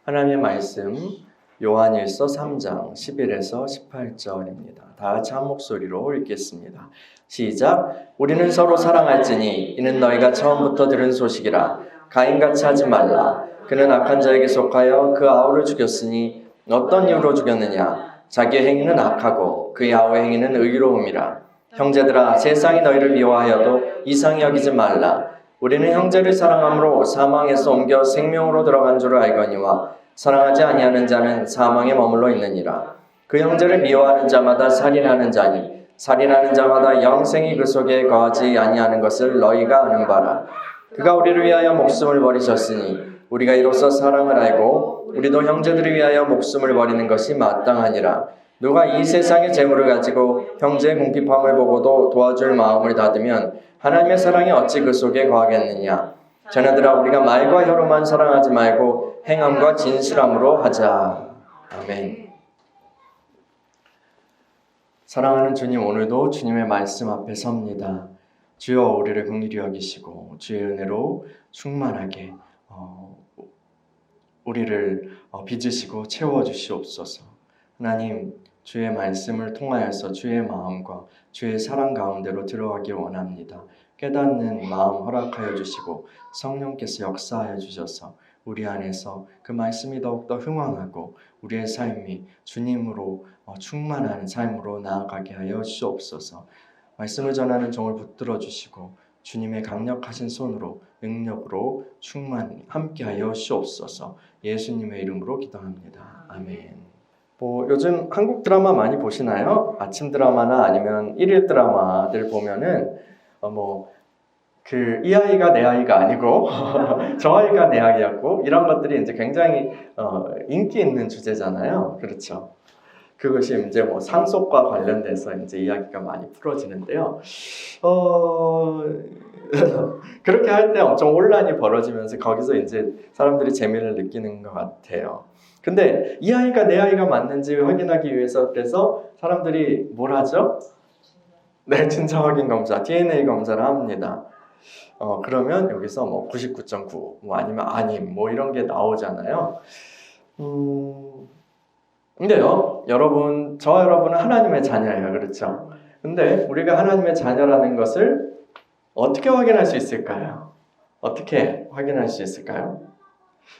하나님의 말씀 요한일서 3장 11에서 18절입니다. 다 같이 한 목소리로 읽겠습니다. 시작. 우리는 서로 사랑할지니 이는 너희가 처음부터 들은 소식이라. 가인같이 하지 말라. 그는 악한 자에게 속하여 그 아우를 죽였으니 어떤 이유로 죽였느냐. 자기의 행위는 악하고 그의 아우의 행위는 의로움이라. 형제들아, 세상이 너희를 미워하여도 이상히 여기지 말라. 우리는 형제를 사랑함으로 사망에서 옮겨 생명으로 들어간 줄 알거니와 사랑하지 아니하는 자는 사망에 머물러 있느니라. 그 형제를 미워하는 자마다 살인하는 자니 살인하는 자마다 영생이 그 속에 거하지 아니하는 것을 너희가 아는 바라. 그가 우리를 위하여 목숨을 버리셨으니 우리가 이로써 사랑을 알고 우리도 형제들을 위하여 목숨을 버리는 것이 마땅하니라. 누가 이 세상의 재물을 가지고 형제의 궁핍함을 보고도 도와줄 마음을 닫으면 하나님의 사랑이 어찌 그 속에 거하겠느냐. 자녀들아, 우리가 말과 혀로만 사랑하지 말고 행함과 진실함으로 하자. 아멘. 사랑하는 주님, 오늘도 주님의 말씀 앞에 섭니다. 주여, 우리를 긍휼히 여기시고 주의 은혜로 충만하게 우리를 빚으시고 채워주시옵소서. 하나님, 주의 말씀을 통하여서 주의 마음과 주의 사랑 가운데로 들어가기 원합니다. 깨닫는 마음 허락하여 주시고 성령께서 역사하여 주셔서 우리 안에서 그 말씀이 더욱더 흥왕하고 우리의 삶이 주님으로 충만한 삶으로 나아가게 하여 주옵소서. 말씀을 전하는 종을 붙들어 주시고 주님의 강력하신 손으로 능력으로 충만히 함께하여 주옵소서. 예수님의 이름으로 기도합니다. 아멘. 요즘 한국 드라마 많이 보시나요? 아침 드라마나 아니면 일일 드라마들 보면은 이 아이가 내 아이가 아니고 저 아이가 내 아이였고 이런 것들이 이제 굉장히 인기 있는 주제잖아요. 그렇죠? 그것이 이제 상속과 관련돼서 이제 이야기가 많이 풀어지는데요. 그렇게 할 때 엄청 혼란이 벌어지면서 거기서 이제 사람들이 재미를 느끼는 것 같아요. 근데 이 아이가 내 아이가 맞는지 확인하기 위해서 그래서 사람들이 뭘 하죠? 네, 진짜 확인 검사, DNA 검사를 합니다. 그러면 여기서 99.9 아니면 아님 이런 게 나오잖아요. 근데요, 저와 여러분은 하나님의 자녀예요. 그렇죠? 근데 우리가 하나님의 자녀라는 것을 어떻게 확인할 수 있을까요? 어떻게 확인할 수 있을까요?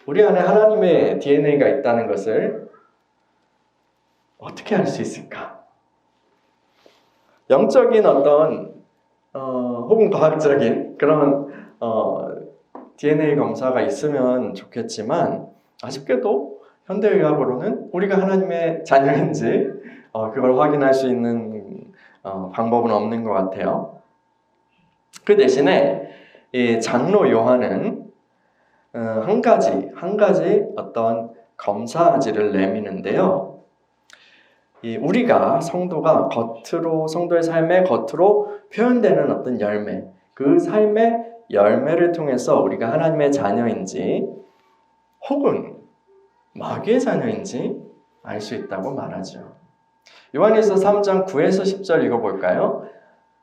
우리 안에 하나님의 DNA가 있다는 것을 어떻게 알 수 있을까? 영적인 어떤 혹은 과학적인 그런 DNA 검사가 있으면 좋겠지만 아쉽게도 현대의학으로는 우리가 하나님의 자녀인지 그걸 확인할 수 있는 방법은 없는 것 같아요. 그 대신에 이 장로 요한은 한 가지 어떤 검사지를 내미는데요. 우리가 성도가 성도의 삶의 겉으로 표현되는 어떤 열매, 그 삶의 열매를 통해서 우리가 하나님의 자녀인지 혹은 마귀의 자녀인지 알 수 있다고 말하죠. 요한일서 3장 9에서 10절 읽어볼까요?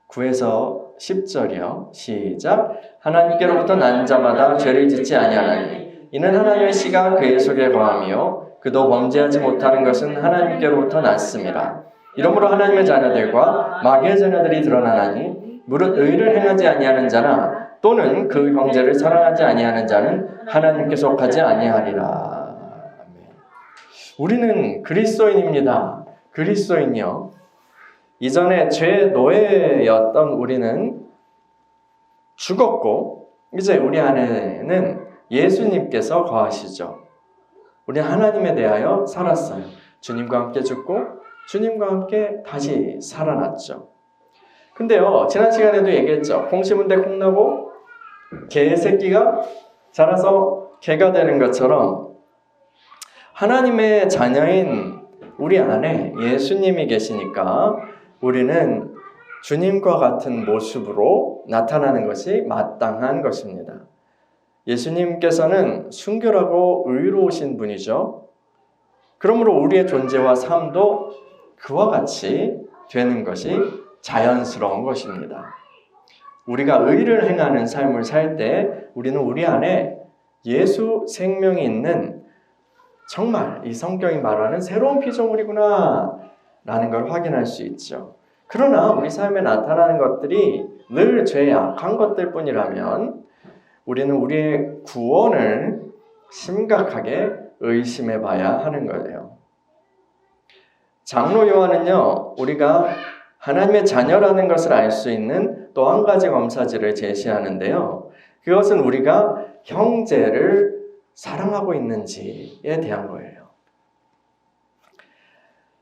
9에서 10절이요. 시작. 하나님께로부터 난 자마다 죄를 짓지 아니하나니 이는 하나님의 씨가 그의 속에 거함이요 그도 범죄하지 못하는 것은 하나님께로부터 났습니다. 이러므로 하나님의 자녀들과 마귀의 자녀들이 드러나나니 무릇 의를 행하지 아니하는 자나 또는 그 형제를 사랑하지 아니하는 자는 하나님께 속하지 아니하리라. 우리는 그리스도인입니다. 그리스도인이요. 이전에 죄의 노예였던 우리는 죽었고 이제 우리 안에는 예수님께서 거하시죠. 우리는 하나님에 대하여 살았어요. 주님과 함께 죽고 주님과 함께 다시 살아났죠. 근데요, 지난 시간에도 얘기했죠. 콩 심은 데 콩 나고 개 새끼가 자라서 개가 되는 것처럼 하나님의 자녀인 우리 안에 예수님이 계시니까 우리는 주님과 같은 모습으로 나타나는 것이 마땅한 것입니다. 예수님께서는 순결하고 의로우신 분이죠. 그러므로 우리의 존재와 삶도 그와 같이 되는 것이 자연스러운 것입니다. 우리가 의를 행하는 삶을 살 때 우리는 우리 안에 예수 생명이 있는 정말 이 성경이 말하는 새로운 피조물이구나 라는 걸 확인할 수 있죠. 그러나 우리 삶에 나타나는 것들이 늘 죄의 악한 것들 뿐이라면 우리는 우리의 구원을 심각하게 의심해 봐야 하는 거예요. 장로 요한은요, 우리가 하나님의 자녀라는 것을 알 수 있는 또 한 가지 검사지를 제시하는데요. 그것은 우리가 형제를 사랑하고 있는지에 대한 거예요.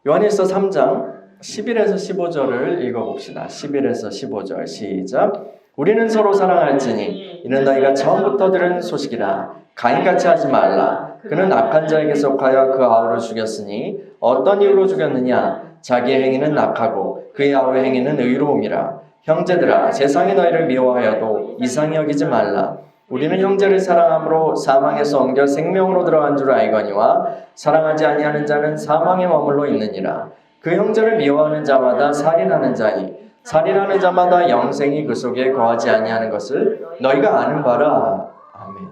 요한일서 3장 11에서 15절을 읽어봅시다. 11에서 15절 시작. 우리는 서로 사랑할지니 이는 너희가 처음부터 들은 소식이라. 가인같이 하지 말라. 그는 악한 자에게 속하여 그 아우를 죽였으니 어떤 이유로 죽였느냐? 자기의 행위는 악하고 그의 아우의 행위는 의로움이라. 형제들아, 세상이 너희를 미워하여도 이상히 여기지 말라. 우리는 형제를 사랑함으로 사망에서 옮겨 생명으로 들어간 줄 알거니와 사랑하지 아니하는 자는 사망에 머물러 있느니라. 그 형제를 미워하는 자마다 살인하는 자니 살인하는 자마다 영생이 그 속에 거하지 아니하는 것을 너희가 아는 바라. 아멘.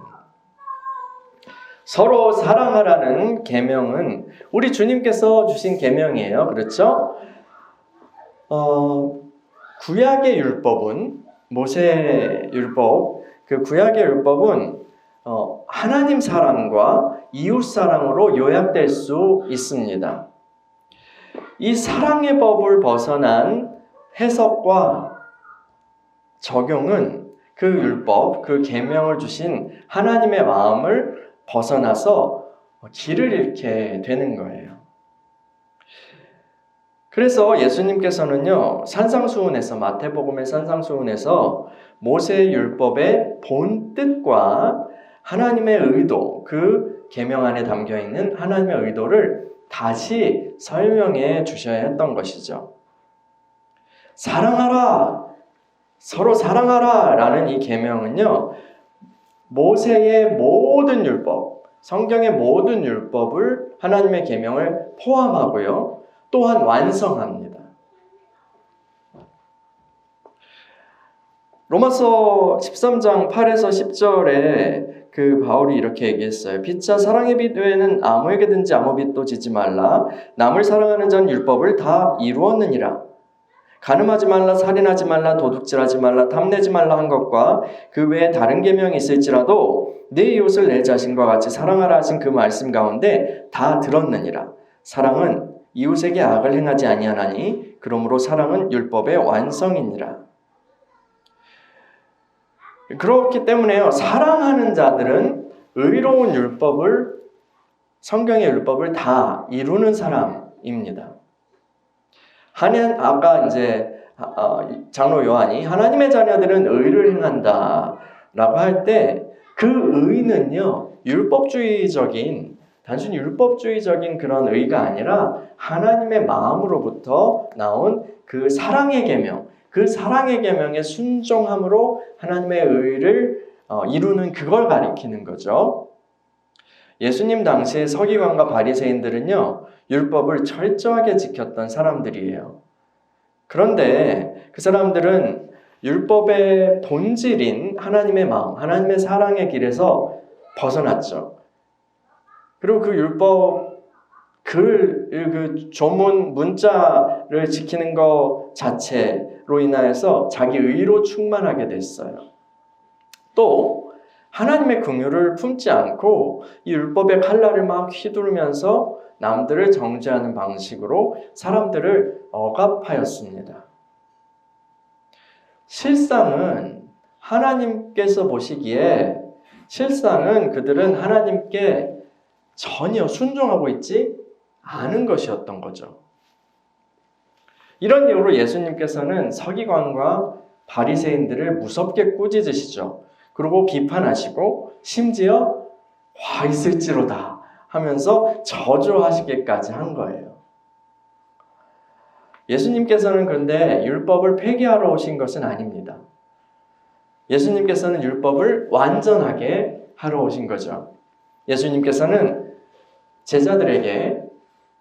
서로 사랑하라는 계명은 우리 주님께서 주신 계명이에요. 그렇죠? 구약의 율법은 모세 율법, 그 구약의 율법은 하나님 사랑과 이웃 사랑으로 요약될 수 있습니다. 이 사랑의 법을 벗어난 해석과 적용은 그 율법, 그 계명을 주신 하나님의 마음을 벗어나서 길을 잃게 되는 거예요. 그래서 예수님께서는요, 산상수훈에서, 마태복음의 산상수훈에서 모세의 율법의 본뜻과 하나님의 의도, 그 계명 안에 담겨 있는 하나님의 의도를 다시 설명해 주셔야 했던 것이죠. 사랑하라, 서로 사랑하라 라는 이 계명은요, 모세의 모든 율법, 성경의 모든 율법을 하나님의 계명을 포함하고요, 또한 완성합니다. 로마서 13장 8에서 10절에 그 바울이 이렇게 얘기했어요. 빛자 사랑의 빛 외에는 아무에게든지 아무 빛도 지지 말라. 남을 사랑하는 자는 율법을 다 이루었느니라. 간음하지 말라, 살인하지 말라, 도둑질하지 말라, 탐내지 말라 한 것과 그 외에 다른 계명이 있을지라도 내 이웃을 내 자신과 같이 사랑하라 하신 그 말씀 가운데 다 들었느니라. 사랑은 이웃에게 악을 행하지 아니하나니 그러므로 사랑은 율법의 완성이니라. 그렇기 때문에요, 사랑하는 자들은 의로운 율법을, 성경의 율법을 다 이루는 사람입니다. 아까 이제 장로 요한이 하나님의 자녀들은 의를 행한다라고 할 때 그 의는요, 율법주의적인, 단순히 율법주의적인 그런 의가 아니라 하나님의 마음으로부터 나온 그 사랑의 계명, 그 사랑의 계명에 순종함으로 하나님의 의를 이루는 그걸 가리키는 거죠. 예수님 당시의 서기관과 바리새인들은요, 율법을 철저하게 지켰던 사람들이에요. 그런데 그 사람들은 율법의 본질인 하나님의 마음, 하나님의 사랑의 길에서 벗어났죠. 그리고 그 율법 그 조문 문자를 지키는 것 자체로 인하여서 자기 의로 충만하게 됐어요. 또 하나님의 긍휼을 품지 않고 이 율법의 칼날을 막 휘두르면서 남들을 정죄하는 방식으로 사람들을 억압하였습니다. 실상은 하나님께서 보시기에 실상은 그들은 하나님께 전혀 순종하고 있지 않은 것이었던 거죠. 이런 이유로 예수님께서는 서기관과 바리새인들을 무섭게 꾸짖으시죠. 그리고 비판하시고 심지어 와 있을지로다 하면서 저주하시기까지 한 거예요. 예수님께서는 그런데 율법을 폐기하러 오신 것은 아닙니다. 예수님께서는 율법을 완전하게 하러 오신 거죠. 예수님께서는 제자들에게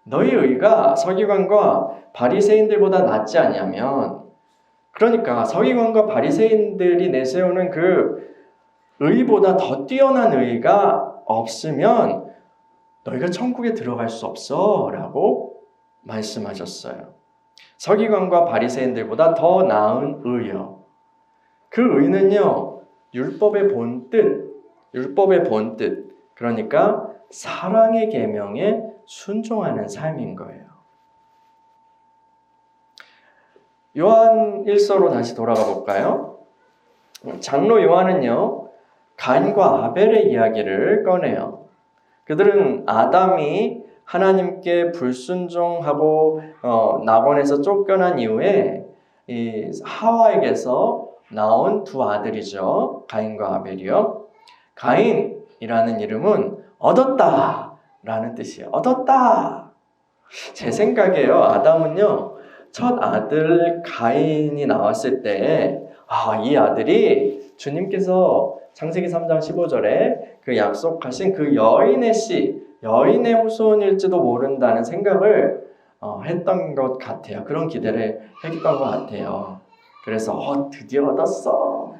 너희 의가 서기관과 바리새인들보다 낫지 않냐면, 그러니까 서기관과 바리새인들이 내세우는 그 의보다 더 뛰어난 의가 없으면 너희가 천국에 들어갈 수 없어 라고 말씀하셨어요. 서기관과 바리새인들보다 더 나은 의요. 그 의는요, 율법의 본뜻, 그러니까 사랑의 계명에 순종하는 삶인 거예요. 요한 1서로 다시 돌아가 볼까요? 장로 요한은요, 가인과 아벨의 이야기를 꺼내요. 그들은 아담이 하나님께 불순종하고 낙원에서 쫓겨난 이후에 이 하와에게서 나온 두 아들이죠. 가인과 아벨이요. 가인이라는 이름은 얻었다 라는 뜻이에요. 얻었다. 제 생각에요. 아담은요, 첫 아들 가인이 나왔을 때 이 아들이 주님께서 창세기 3장 15절에 그 약속하신 그 여인의 후손일지도 모른다는 생각을 했던 것 같아요. 그런 기대를 했던 것 같아요. 그래서 드디어 얻었어.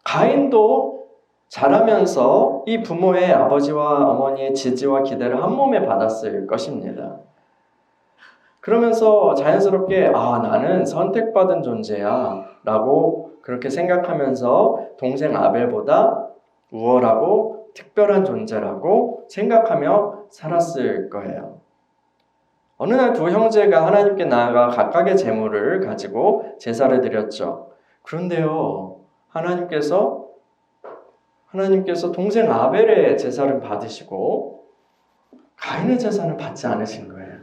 가인도 자라면서 이 부모의 아버지와 어머니의 지지와 기대를 한 몸에 받았을 것입니다. 그러면서 자연스럽게 나는 선택받은 존재야 라고 그렇게 생각하면서 동생 아벨보다 우월하고 특별한 존재라고 생각하며 살았을 거예요. 어느 날 두 형제가 하나님께 나아가 각각의 제물을 가지고 제사를 드렸죠. 그런데요, 하나님께서 동생 아벨의 제사를 받으시고 가인의 제사는 받지 않으신 거예요.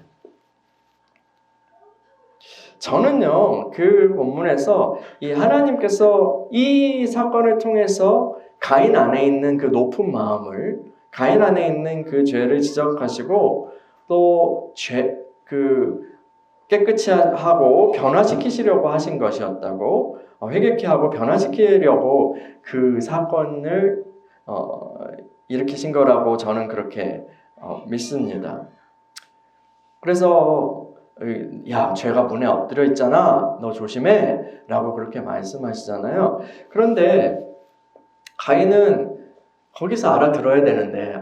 저는요, 그 본문에서 이 하나님께서 이 사건을 통해서 가인 안에 있는 그 높은 마음을, 가인 안에 있는 그 죄를 지적하시고 또 깨끗이 하고 변화시키시려고 하신 것이었다고, 회개케 하고 변화시키려고 그 사건을 일으키신 거라고 저는 그렇게 믿습니다. 그래서 야, 죄가 문에 엎드려 있잖아. 너 조심해. 라고 그렇게 말씀하시잖아요. 그런데 가인은 거기서 알아들어야 되는데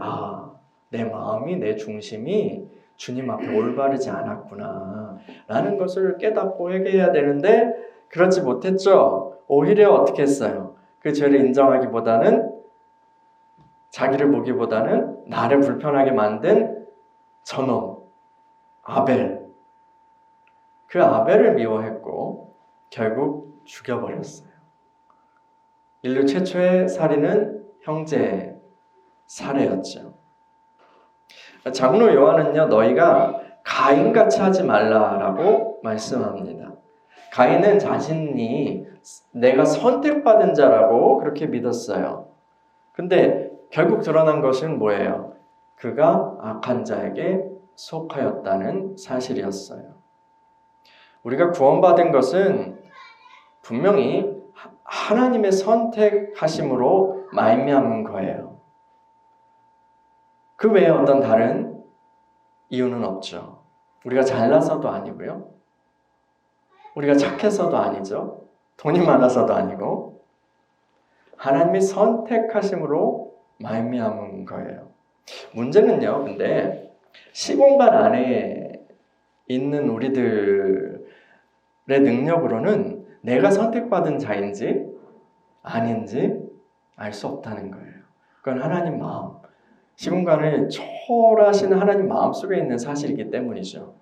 내 마음이, 내 중심이 주님 앞에 올바르지 않았구나 라는 것을 깨닫고 회개해야 되는데 그렇지 못했죠. 오히려 어떻게 했어요? 그 죄를 인정하기보다는, 자기를 보기보다는 나를 불편하게 만든 저놈 아벨, 그 아벨을 미워했고 결국 죽여버렸어요. 인류 최초의 살인은 형제 살해였죠. 장로 요한은요, 너희가 가인같이 하지 말라라고 말씀합니다. 가인은 자신이 내가 선택받은 자라고 그렇게 믿었어요. 근데 결국 드러난 것은 뭐예요? 그가 악한 자에게 속하였다는 사실이었어요. 우리가 구원받은 것은 분명히 하나님의 선택하심으로 말미암은 거예요. 그 외에 어떤 다른 이유는 없죠. 우리가 잘나서도 아니고요. 우리가 착해서도 아니죠. 돈이 많아서도 아니고 하나님의 선택하심으로 말미암은 거예요. 문제는요, 근데 시공간 안에 있는 우리들의 능력으로는 내가 선택받은 자인지 아닌지 알 수 없다는 거예요. 그건 하나님 마음, 시공간을 초월하시는 하나님 마음속에 있는 사실이기 때문이죠.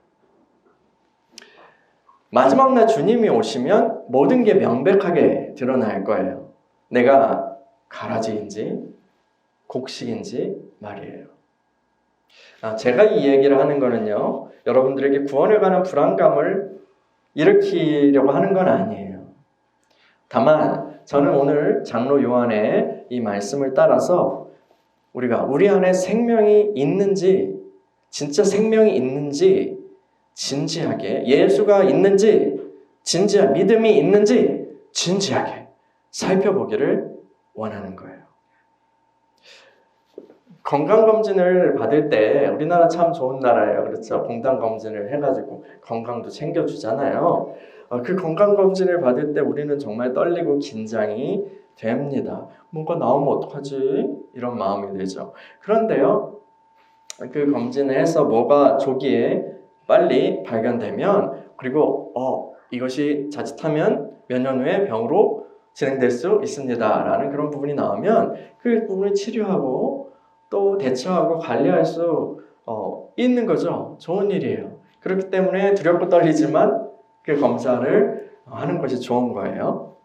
마지막 날 주님이 오시면 모든 게 명백하게 드러날 거예요. 내가 가라지인지 곡식인지 말이에요. 제가 이 얘기를 하는 거는요, 여러분들에게 구원에 관한 불안감을 일으키려고 하는 건 아니에요. 다만 저는 오늘 장로 요한의 이 말씀을 따라서 우리가 우리 안에 생명이 있는지, 진짜 생명이 있는지 진지하게, 예수가 있는지 믿음이 있는지 진지하게 살펴보기를 원하는 거예요. 건강검진을 받을 때, 우리나라 참 좋은 나라예요. 그렇죠? 건강검진을 해가지고 건강도 챙겨주잖아요. 그 건강검진을 받을 때 우리는 정말 떨리고 긴장이 됩니다. 뭐가 나오면 어떡하지? 이런 마음이 되죠. 그런데요, 그 검진을 해서 뭐가 조기에 빨리 발견되면, 그리고 이것이 자칫하면 몇 년 후에 병으로 진행될 수 있습니다 라는 그런 부분이 나오면 그 부분을 치료하고 또 대처하고 관리할 수 있는 거죠. 좋은 일이에요. 그렇기 때문에 두렵고 떨리지만 그 검사를 하는 것이 좋은 거예요.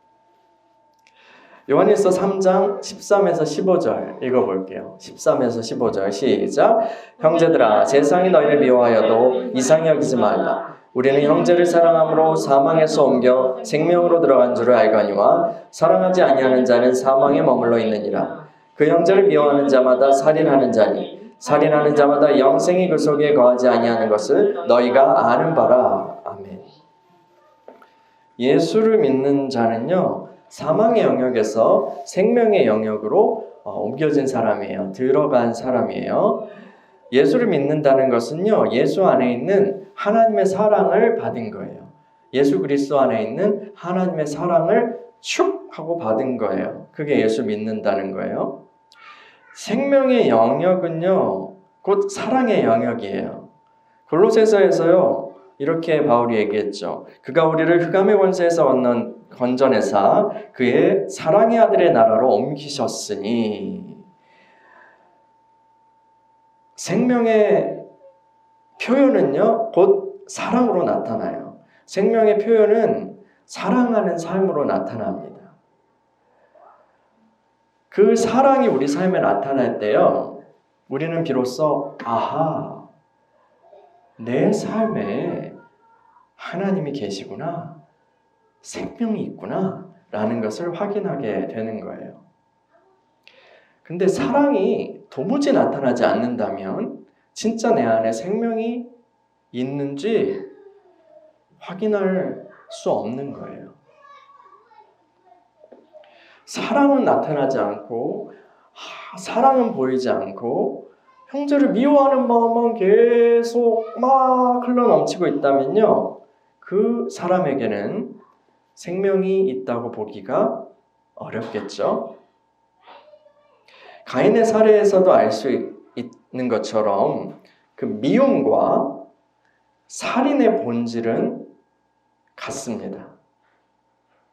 요한일서 3장 13에서 15절 읽어볼게요. 13에서 15절 시작. 형제들아, 세상이 너희를 미워하여도 이상히 여기지 말라. 우리는 형제를 사랑함으로 사망에서 옮겨 생명으로 들어간 줄을 알거니와 사랑하지 아니하는 자는 사망에 머물러 있느니라. 그 형제를 미워하는 자마다 살인하는 자니 살인하는 자마다 영생이 그 속에 거하지 아니하는 것을 너희가 아는 바라. 아멘. 예수를 믿는 자는요, 사망의 영역에서 생명의 영역으로 옮겨진 사람이에요. 들어간 사람이에요. 예수를 믿는다는 것은요, 예수 안에 있는 하나님의 사랑을 받은 거예요. 예수 그리스도 안에 있는 하나님의 사랑을 축 하고 받은 거예요. 그게 예수 믿는다는 거예요. 생명의 영역은요, 곧 사랑의 영역이에요. 골로새서에서요, 이렇게 바울이 얘기했죠. 그가 우리를 흑암의 권세에서 건져내사 그의 사랑의 아들의 나라로 옮기셨으니. 생명의 표현은요, 곧 사랑으로 나타나요. 생명의 표현은 사랑하는 삶으로 나타납니다. 그 사랑이 우리 삶에 나타날 때요, 우리는 비로소 아하, 내 삶에 하나님이 계시구나, 생명이 있구나 라는 것을 확인하게 되는 거예요. 근데 사랑이 도무지 나타나지 않는다면 진짜 내 안에 생명이 있는지 확인할 수 없는 거예요. 사랑은 나타나지 않고, 사랑은 보이지 않고, 형제를 미워하는 마음만 계속 막 흘러넘치고 있다면요, 그 사람에게는 생명이 있다고 보기가 어렵겠죠. 가인의 사례에서도 알 수 있는 것처럼 그 미움과 살인의 본질은 같습니다.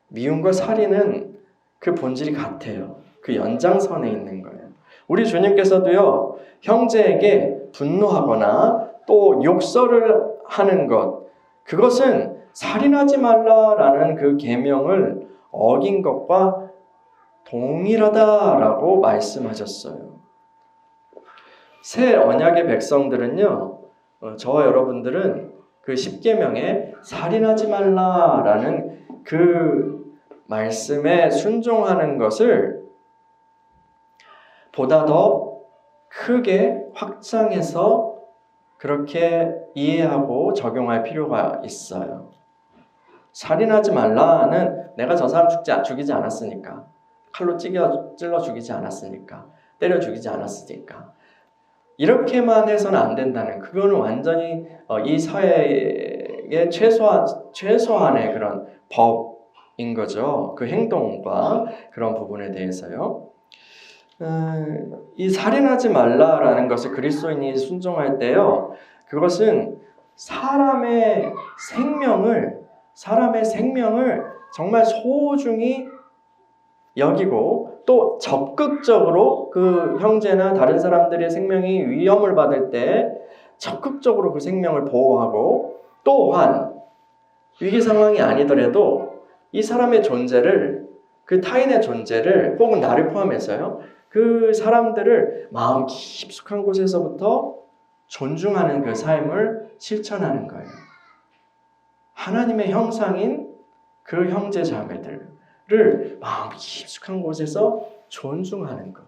미움과 살인은 그 본질이 같아요. 그 연장선에 있는 거예요. 우리 주님께서도요, 형제에게 분노하거나 또 욕설을 하는 것, 그것은 살인하지 말라라는 그 계명을 어긴 것과 동일하다라고 말씀하셨어요. 새 언약의 백성들은요, 저와 여러분들은 그 십계명에 살인하지 말라라는 그 말씀에 순종하는 것을 보다 더 크게 확장해서 그렇게 이해하고 적용할 필요가 있어요. 살인하지 말라는 내가 저 사람 죽이지 않았으니까, 칼로 찔러 죽이지 않았으니까, 때려 죽이지 않았으니까, 이렇게만 해서는 안 된다는, 그거는 완전히 이 사회의 최소한의 그런 법인 거죠. 그 행동과 그런 부분에 대해서요. 이 살인하지 말라라는 것을 그리스도인이 순종할 때요, 그것은 사람의 생명을 정말 소중히 여기고 또 적극적으로 그 형제나 다른 사람들의 생명이 위험을 받을 때 적극적으로 그 생명을 보호하고, 또한 위기 상황이 아니더라도 이 사람의 존재를, 그 타인의 존재를, 혹은 나를 포함해서요, 그 사람들을 마음 깊숙한 곳에서부터 존중하는 그 삶을 실천하는 거예요. 하나님의 형상인 그 형제 자매들을 마음 깊숙한 곳에서 존중하는 것,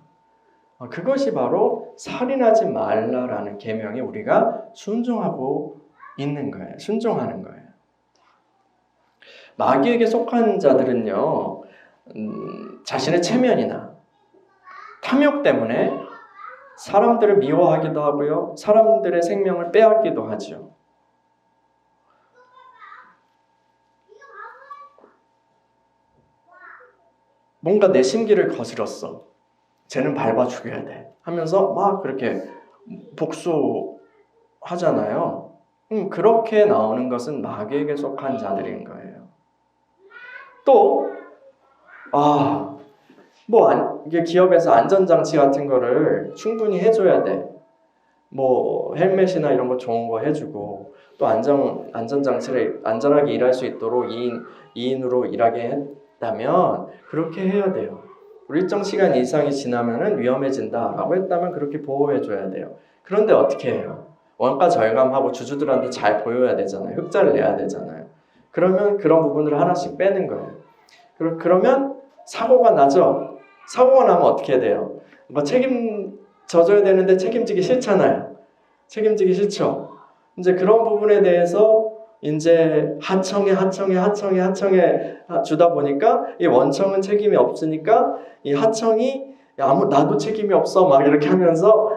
그것이 바로 살인하지 말라라는 계명에 우리가 순종하고 있는 거예요. 순종하는 거예요. 마귀에게 속한 자들은요, 자신의 체면이나 탐욕 때문에 사람들을 미워하기도 하고요, 사람들의 생명을 빼앗기도 하죠. 뭔가 내 심기를 거스렸어. 쟤는 밟아 죽여야 돼. 하면서 막 그렇게 복수하잖아요. 그렇게 나오는 것은 마귀에게 속한 자들인 거예요. 또, 이게 기업에서 안전장치 같은 거를 충분히 해줘야 돼. 뭐 헬멧이나 이런 거 좋은 거 해주고 또 안전장치를 안전하게 일할 수 있도록 2인으로 일하게 했다면 그렇게 해야 돼요. 일정 시간 이상이 지나면은 위험해진다라고 했다면 그렇게 보호해줘야 돼요. 그런데 어떻게 해요? 원가 절감하고 주주들한테 잘 보여야 되잖아요. 흑자를 내야 되잖아요. 그러면 그런 부분을 하나씩 빼는 거예요. 그러면 사고가 나죠. 사고가 나면 어떻게 돼요? 뭐 책임져줘야 되는데 책임지기 싫잖아요. 책임지기 싫죠. 이제 그런 부분에 대해서 이제 하청에 주다 보니까 이 원청은 책임이 없으니까 이 하청이 나도 책임이 없어 막 이렇게 하면서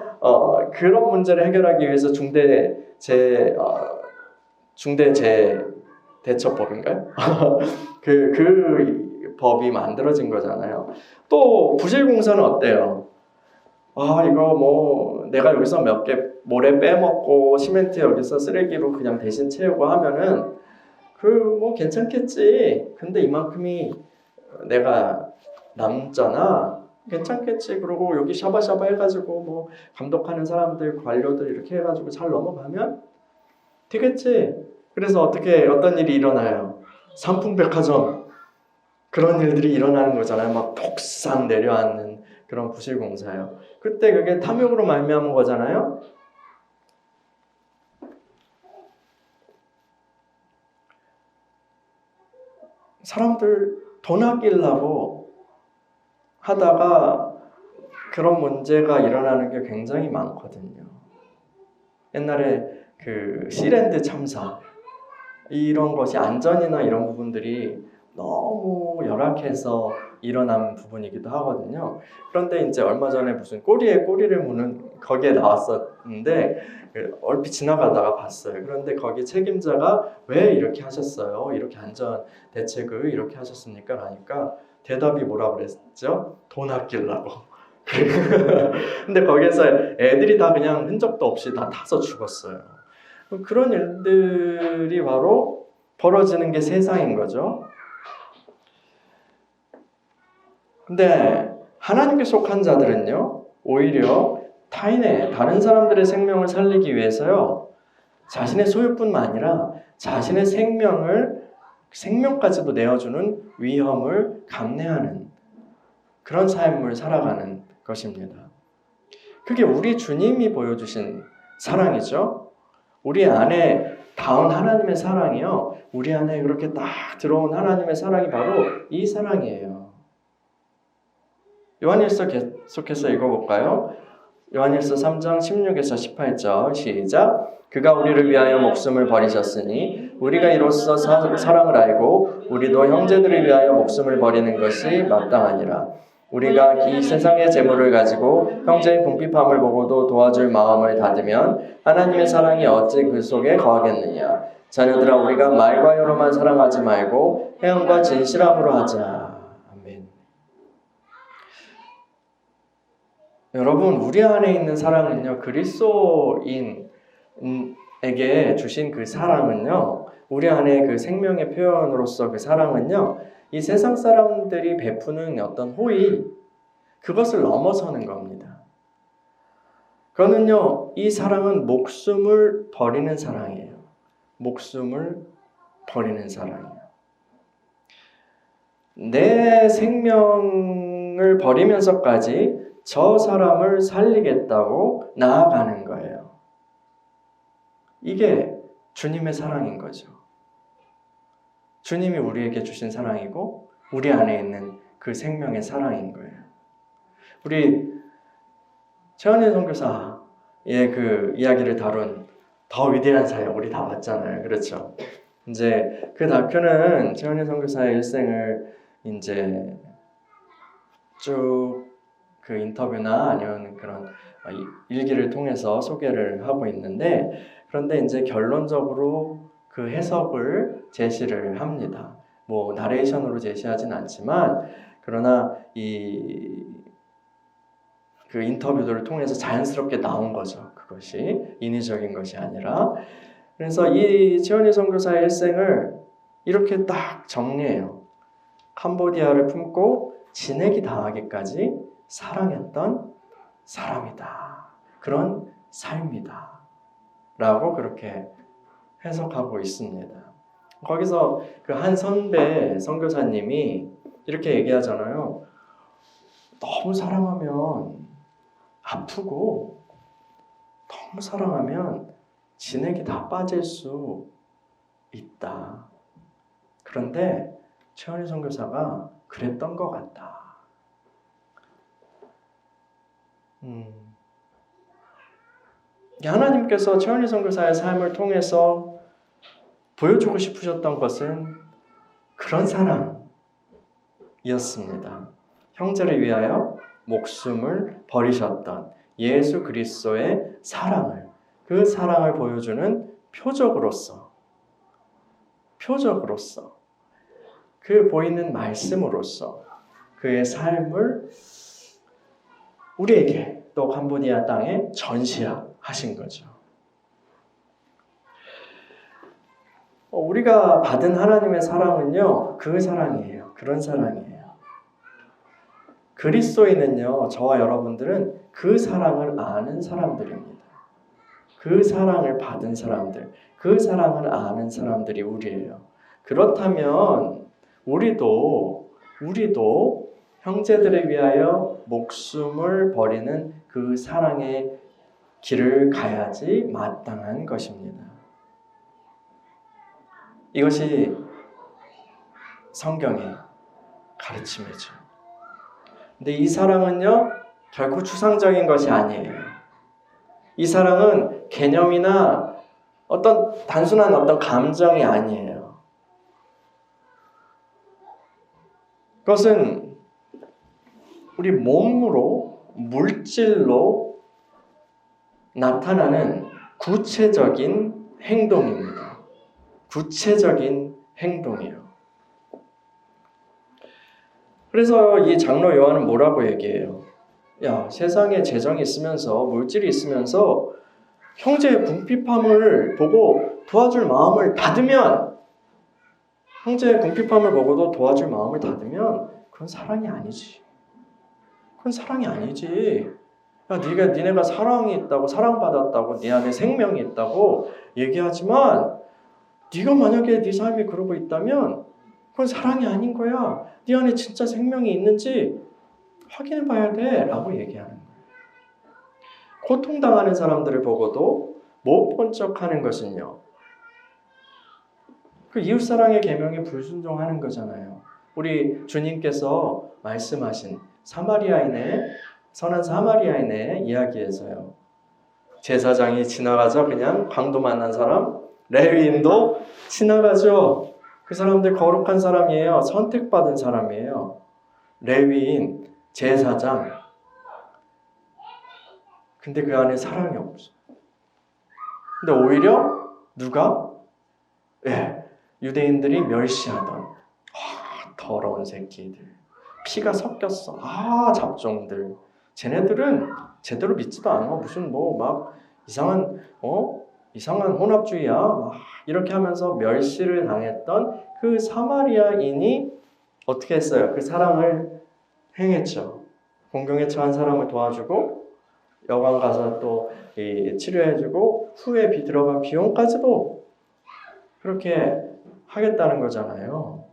그런 문제를 해결하기 위해서 중대재해대처법인가요? 그 법이 만들어진 거잖아요. 또 부실공사는 어때요? 이거 뭐 내가 여기서 몇 개 모래 빼먹고 시멘트 여기서 쓰레기로 그냥 대신 채우고 하면은 뭐 괜찮겠지. 근데 이만큼이 내가 남잖아. 괜찮겠지. 그리고 여기 샤바샤바 해가지고 뭐 감독하는 사람들, 관료들 이렇게 해가지고 잘 넘어가면 되겠지. 그래서 어떤 일이 일어나요? 삼풍백화점 그런 일들이 일어나는 거잖아요. 막 폭삭 내려앉는 그런 부실공사예요. 그때 그게 탐욕으로 말미암은 거잖아요. 사람들 돈 아끼려고 하다가 그런 문제가 일어나는 게 굉장히 많거든요. 옛날에 그 시랜드 참사 이런 것이 안전이나 이런 부분들이 너무 열악해서 일어난 부분이기도 하거든요. 그런데 이제 얼마 전에 무슨 꼬리에 꼬리를 무는 거기에 나왔었는데 얼핏 지나가다가 봤어요. 그런데 거기 책임자가 왜 이렇게 하셨어요? 이렇게 안전 대책을 이렇게 하셨습니까? 하니까 대답이 뭐라 그랬죠? 돈 아끼려고. 근데 거기에서 애들이 다 그냥 흔적도 없이 다 타서 죽었어요. 그런 일들이 바로 벌어지는 게 세상인 거죠. 근데 하나님께 속한 자들은요, 오히려 다른 사람들의 생명을 살리기 위해서요, 자신의 소유뿐만 아니라 자신의 생명까지도 내어주는 위험을 감내하는 그런 삶을 살아가는 것입니다. 그게 우리 주님이 보여주신 사랑이죠. 우리 안에 닿은 하나님의 사랑이요, 우리 안에 그렇게 딱 들어온 하나님의 사랑이 바로 이 사랑이에요. 요한일서 계속해서 읽어볼까요? 요한일서 3장 16에서 18절 시작. 그가 우리를 위하여 목숨을 버리셨으니 우리가 이로써 사랑을 알고 우리도 형제들을 위하여 목숨을 버리는 것이 마땅하니라. 우리가 이 세상의 재물을 가지고 형제의 궁핍함을 보고도 도와줄 마음을 닫으면 하나님의 사랑이 어찌 그 속에 거하겠느냐. 자녀들아, 우리가 말과 혀로만 사랑하지 말고 행함과 진실함으로 하자. 아멘. 여러분, 우리 안에 있는 사랑은요, 그리스도인에게 주신 그 사랑은요, 우리 안에 그 생명의 표현으로서 그 사랑은요, 이 세상 사람들이 베푸는 어떤 호의, 그것을 넘어서는 겁니다. 그거는요, 이 사랑은 목숨을 버리는 사랑이에요. 목숨을 버리는 사랑이에요. 내 생명을 버리면서까지 저 사람을 살리겠다고 나아가는 거예요. 이게 주님의 사랑인 거죠. 주님이 우리에게 주신 사랑이고 우리 안에 있는 그 생명의 사랑인 거예요. 우리 최원일 선교사의 그 이야기를 다룬 더 위대한 사역 우리 다 봤잖아요. 그렇죠? 이제 그 다큐는 최원일 선교사의 일생을 이제 쭉 그 인터뷰나 아니면 그런 일기를 통해서 소개를 하고 있는데, 그런데 이제 결론적으로 그 해석을 제시를 합니다. 뭐 나레이션으로 제시하진 않지만 그러나 그 인터뷰들을 통해서 자연스럽게 나온 거죠. 그것이 인위적인 것이 아니라. 그래서 이 최원희 선교사의 일생을 이렇게 딱 정리해요. 캄보디아를 품고 진액이 당하기까지 사랑했던 사람이다. 그런 삶이다. 라고 그렇게 해석하고 있습니다. 거기서 그 한 선배 선교사님이 이렇게 얘기하잖아요. 너무 사랑하면 아프고 너무 사랑하면 진액이 다 빠질 수 있다. 그런데 최원희 선교사가 그랬던 것 같다. 하나님께서 최원희 선교사의 삶을 통해서 보여주고 싶으셨던 것은 그런 사랑이었습니다. 형제를 위하여 목숨을 버리셨던 예수 그리스도의 사랑을, 그 사랑을 보여주는 표적으로서 그 보이는 말씀으로서 그의 삶을 우리에게 또 캄보디아 땅에 전시하신 거죠. 우리가 받은 하나님의 사랑은요, 그 사랑이에요. 그런 사랑이에요. 그리스도인은요, 저와 여러분들은 그 사랑을 아는 사람들입니다. 그 사랑을 받은 사람들, 그 사랑을 아는 사람들이 우리예요. 그렇다면 우리도 형제들을 위하여 목숨을 버리는 그 사랑의 길을 가야지 마땅한 것입니다. 이것이 성경의 가르침이죠. 근데 이 사랑은요, 결코 추상적인 것이 아니에요. 이 사랑은 개념이나 단순한 어떤 감정이 아니에요. 그것은 우리 몸으로, 물질로 나타나는 구체적인 행동입니다. 구체적인 행동이에요. 그래서 이 장로 요한은 뭐라고 얘기해요? 야, 세상에 재정이 있으면서, 물질이 있으면서 형제의 궁핍함을 보고 도와줄 마음을 닫으면, 형제의 궁핍함을 보고도 도와줄 마음을 닫으면 그건 사랑이 아니지. 그건 사랑이 아니지. 야, 니네가 사랑이 있다고, 사랑받았다고, 네 안에 생명이 있다고 얘기하지만 네가 만약에 네 삶이 그러고 있다면 그건 사랑이 아닌 거야. 네 안에 진짜 생명이 있는지 확인해 봐야 돼. 라고 얘기하는 거예요. 고통당하는 사람들을 보고도 못 본 척하는 것은요, 그 이웃사랑의 계명에 불순종하는 거잖아요. 우리 주님께서 말씀하신 선한 사마리아인의 이야기에서요, 제사장이 지나가자 그냥 강도 만난 사람, 레위인도 지나가죠. 그 사람들 거룩한 사람이에요. 선택받은 사람이에요. 레위인, 제사장. 근데 그 안에 사랑이 없어. 근데 오히려 누가? 유대인들이 멸시하던 더러운 새끼들. 피가 섞였어. 잡종들. 쟤네들은 제대로 믿지도 않아. 무슨 이상한 혼합주의야. 이렇게 하면서 멸시를 당했던 그 사마리아인이 어떻게 했어요? 그 사랑을 행했죠. 공경에 처한 사람을 도와주고 여관 가서 또 치료해주고 후에 들어간 비용까지도 그렇게 하겠다는 거잖아요.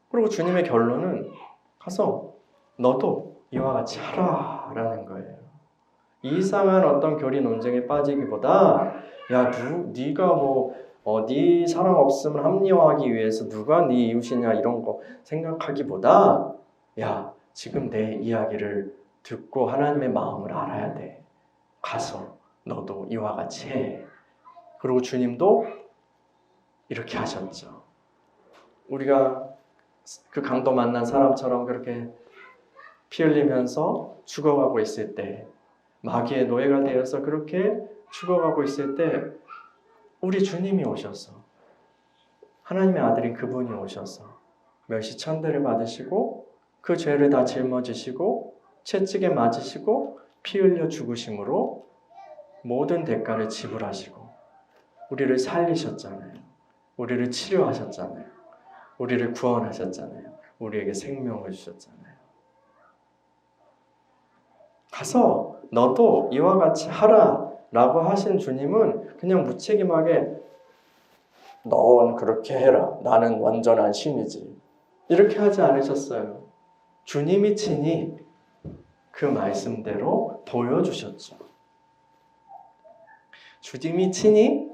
그리고 주님의 결론은 가서 너도 이와 같이 하라라는 거예요. 이상한 어떤 교리 논쟁에 빠지기보다 네가 네 사랑 없음을 합리화하기 위해서 누가 네 이웃이냐 이런 거 생각하기보다 지금 내 이야기를 듣고 하나님의 마음을 알아야 돼. 가서 너도 이와 같이 해. 그리고 주님도 이렇게 하셨죠. 우리가 그 강도 만난 사람처럼 그렇게 피 흘리면서 죽어가고 있을 때, 마귀의 노예가 되어서 그렇게 죽어가고 있을 때 우리 주님이 오셔서, 하나님의 아들인 그분이 오셔서 멸시천대를 받으시고 그 죄를 다 짊어지시고 채찍에 맞으시고 피 흘려 죽으심으로 모든 대가를 지불하시고 우리를 살리셨잖아요. 우리를 치료하셨잖아요. 우리를 구원하셨잖아요. 우리에게 생명을 주셨잖아요. 가서 너도 이와 같이 하라 라고 하신 주님은 그냥 무책임하게 넌 그렇게 해라. 나는 완전한 신이지. 이렇게 하지 않으셨어요. 주님이 친히 그 말씀대로 보여주셨죠. 주님이 친히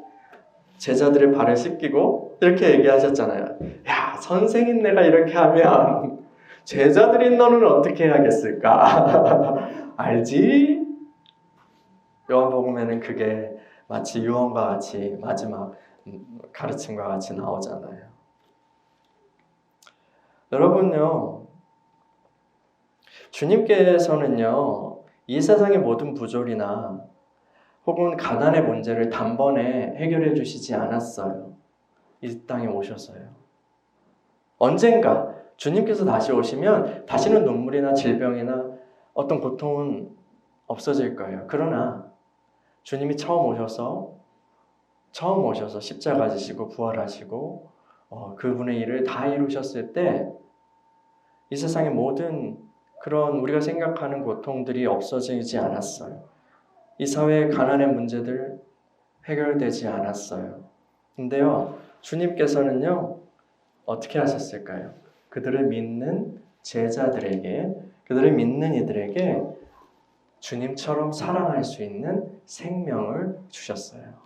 제자들의 발을 씻기고 이렇게 얘기하셨잖아요. 야, 선생인 내가 이렇게 하면 제자들인 너는 어떻게 해야겠을까? 알지? 요한복음에는 그게 마치 유언과 같이 마지막 가르침과 같이 나오잖아요. 여러분요, 주님께서는요, 이 세상의 모든 부조리나 혹은 가난의 문제를 단번에 해결해 주시지 않았어요. 이 땅에 오셔서요. 언젠가 주님께서 다시 오시면 다시는 눈물이나 질병이나 어떤 고통은 없어질 거예요. 그러나 주님이 처음 오셔서 십자가 지시고 부활하시고 그분의 일을 다 이루셨을 때 이 세상의 모든 그런 우리가 생각하는 고통들이 없어지지 않았어요. 이 사회의 가난의 문제들 해결되지 않았어요. 근데요, 주님께서는요, 어떻게 하셨을까요? 그들을 믿는 제자들에게, 그들을 믿는 이들에게 주님처럼 사랑할 수 있는 생명을 주셨어요.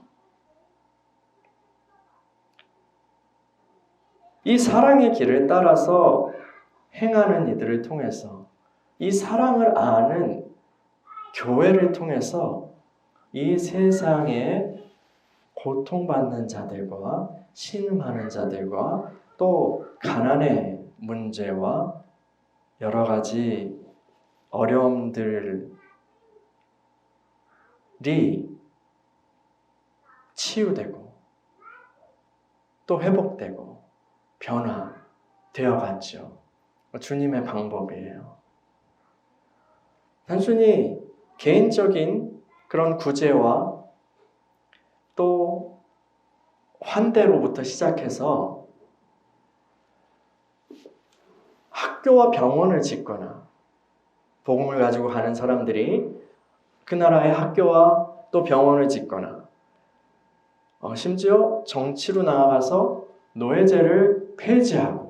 이 사랑의 길을 따라서 행하는 이들을 통해서 이 사랑을 아는 교회를 통해서 이 세상에 고통받는 자들과 신음하는 자들과 또 가난의 문제와 여러 가지 어려움들이 치유되고 또 회복되고 변화되어 갔죠. 주님의 방법이에요. 단순히 개인적인 그런 구제와 또 환대로부터 시작해서 학교와 병원을 짓거나 복음을 가지고 가는 사람들이 그 나라의 학교와 또 병원을 짓거나 심지어 정치로 나아가서 노예제를 폐지하고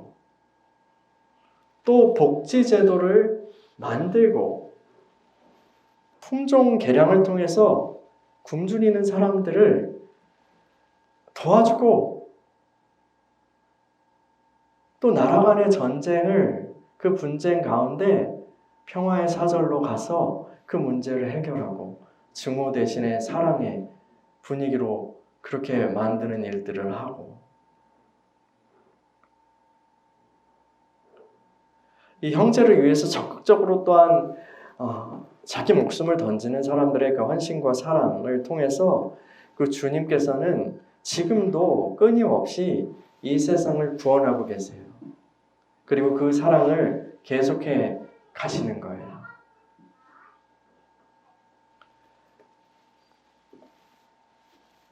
또 복지제도를 만들고 품종 개량을 통해서 굶주리는 사람들을 도와주고 또 나라 간의 전쟁을 그 분쟁 가운데 평화의 사절로 가서 그 문제를 해결하고 증오 대신에 사랑의 분위기로 그렇게 만드는 일들을 하고 이 형제를 위해서 적극적으로 또한 자기 목숨을 던지는 사람들의 그 헌신과 사랑을 통해서 그 주님께서는 지금도 끊임없이 이 세상을 구원하고 계세요. 그리고 그 사랑을 계속해 가시는 거예요.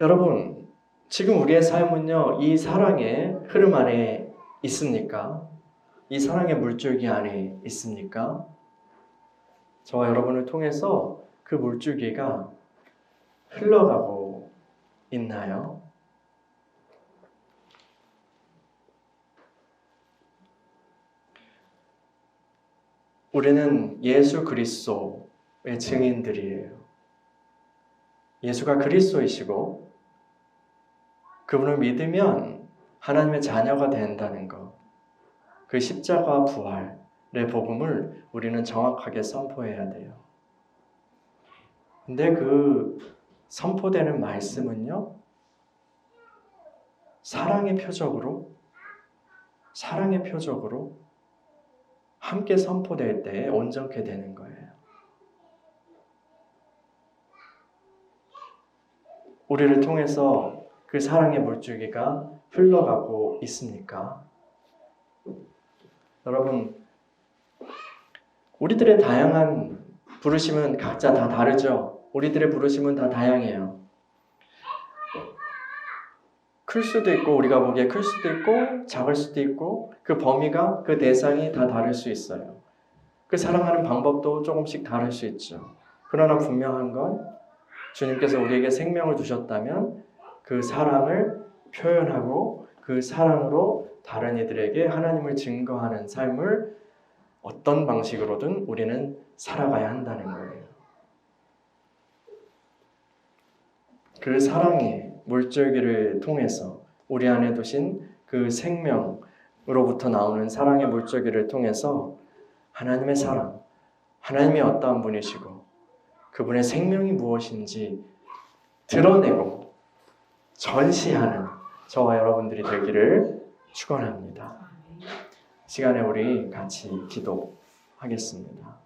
여러분, 지금 우리의 삶은요, 이 사랑의 흐름 안에 있습니까? 이 사랑의 물줄기 안에 있습니까? 저와 여러분을 통해서 그 물줄기가 흘러가고 있나요? 우리는 예수 그리스도의 증인들이에요. 예수가 그리스도이시고 그분을 믿으면 하나님의 자녀가 된다는 것, 그 십자가 부활의 복음을 우리는 정확하게 선포해야 돼요. 근데 그 선포되는 말씀은요, 사랑의 표적으로 함께 선포될 때 온전케 되는 거예요. 우리를 통해서 그 사랑의 물줄기가 흘러가고 있습니까? 여러분, 우리들의 다양한 부르심은 각자 다 다르죠. 우리들의 부르심은 다 다양해요. 클 수도 있고 우리가 보기에 클 수도 있고 작을 수도 있고 그 범위가 그 대상이 다 다를 수 있어요. 그 사랑하는 방법도 조금씩 다를 수 있죠. 그러나 분명한 건 주님께서 우리에게 생명을 주셨다면 그 사랑을 표현하고 그 사랑으로 다른 이들에게 하나님을 증거하는 삶을 어떤 방식으로든 우리는 살아가야 한다는 거예요. 그 사랑의 물줄기를 통해서 우리 안에 두신 그 생명으로부터 나오는 사랑의 물줄기를 통해서 하나님의 사랑, 하나님이 어떠한 분이시고 그분의 생명이 무엇인지 드러내고 전시하는 저와 여러분들이 되기를 축원합니다. 시간에 우리 같이 기도하겠습니다.